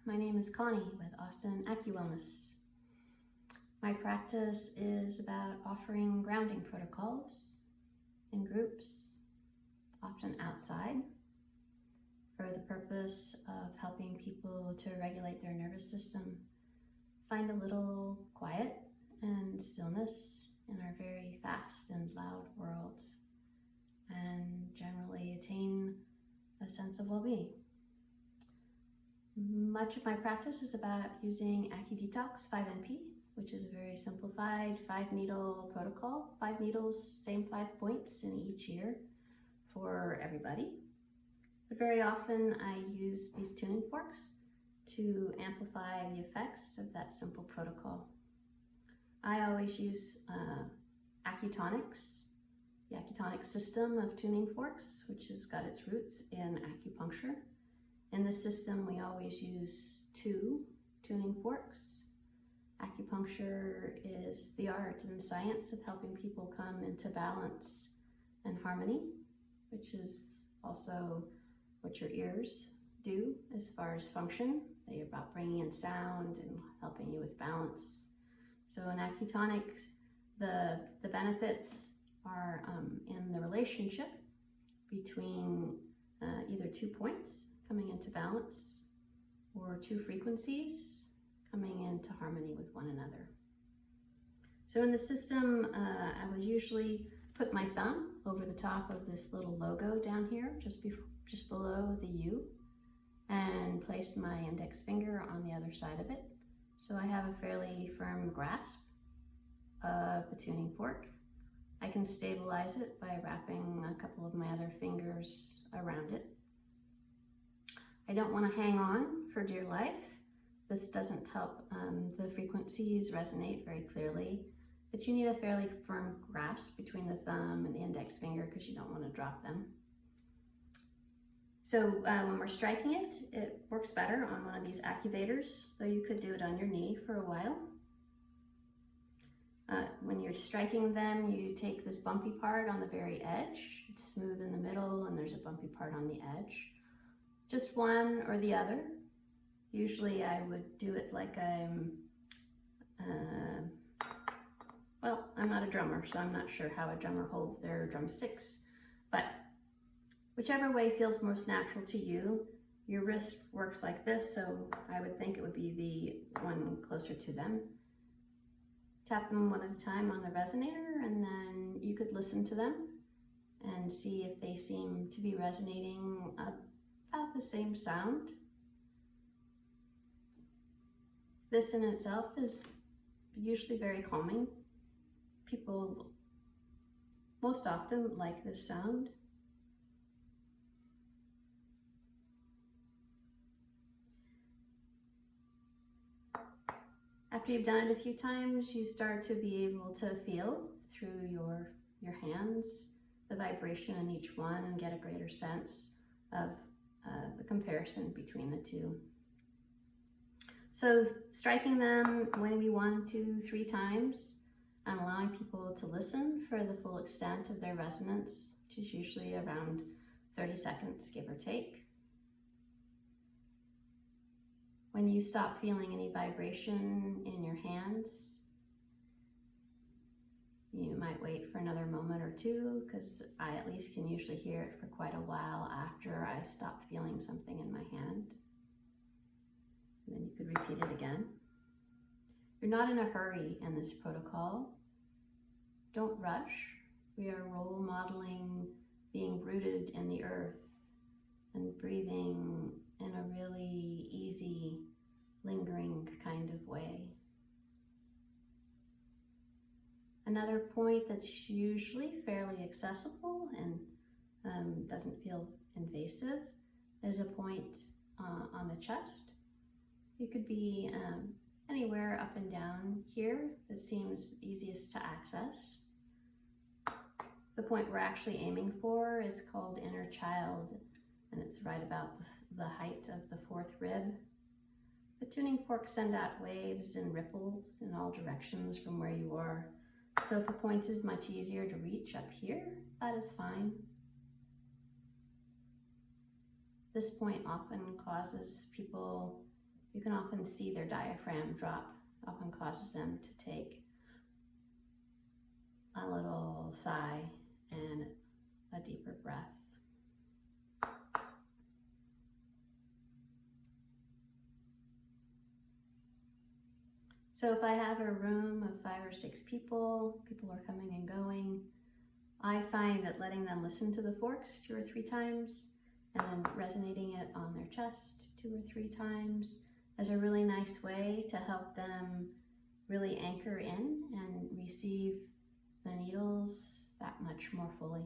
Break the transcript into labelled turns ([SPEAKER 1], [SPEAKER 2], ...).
[SPEAKER 1] My name is Connie with Austin AcuWellness. My practice is about offering grounding protocols in groups, often outside, for the purpose of helping people to regulate their nervous system, find a little quiet and stillness in our very fast and loud world, and generally attain a sense of well-being. Much of my practice is about using AcuDetox 5NP, which is a very simplified 5-needle protocol. 5 needles, same 5 points in each ear for everybody. But very often I use these tuning forks to amplify the effects of that simple protocol. I always use AcuTonics, the AcuTonics system of tuning forks, which has got its roots in acupuncture. In this system, we always use 2 tuning forks. Acupuncture is the art and science of helping people come into balance and harmony, which is also what your ears do as far as function. They're about bringing in sound and helping you with balance. So in AcuTonics, the benefits are in the relationship between either 2 points coming into balance or 2 frequencies coming into harmony with one another. So in the system, I would usually put my thumb over the top of this little logo down here, just below the U, and place my index finger on the other side of it. So I have a fairly firm grasp of the tuning fork. I can stabilize it by wrapping a couple of my other fingers around it. I don't want to hang on for dear life. This doesn't help the frequencies resonate very clearly, but you need a fairly firm grasp between the thumb and the index finger because you don't want to drop them. So when we're striking it, it works better on one of these activators, though you could do it on your knee for a while. When you're striking them, you take this bumpy part on the very edge. It's smooth in the middle, and there's a bumpy part on the edge. Just one or the other. Usually I would do it like I'm not a drummer, so I'm not sure how a drummer holds their drumsticks, but whichever way feels most natural to you. Your wrist works like this, so I would think it would be the one closer to them. Tap them one at a time on the resonator, and then you could listen to them and see if they seem to be resonating about the same sound. This in itself is usually very calming. People most often like this sound. After you've done it a few times, you start to be able to feel through your hands the vibration in each one and get a greater sense of the comparison between the two. So striking them maybe 1, 2, 3 times and allowing people to listen for the full extent of their resonance, which is usually around 30 seconds, give or take. When you stop feeling any vibration in your hands, you might wait for another moment or two, because I at least can usually hear it for quite a while after I stop feeling something in my hand. And then you could repeat it again. You're not in a hurry in this protocol. Don't rush. We are role modeling being rooted in the earth and breathing in a really easy, lingering kind of way. Another point that's usually fairly accessible and doesn't feel invasive is a point on the chest. It could be anywhere up and down here that seems easiest to access. The point we're actually aiming for is called inner child, and it's right about the height of the 4th rib. The tuning forks send out waves and ripples in all directions from where you are. So if a point is much easier to reach up here, that is fine. This point often causes people you can often see their diaphragm drop, often causes them to take a little sigh and a deeper breath. So if I have a room of 5 or 6 people, people are coming and going, I find that letting them listen to the forks 2 or 3 times and then resonating it on their chest 2 or 3 times is a really nice way to help them really anchor in and receive the needles that much more fully.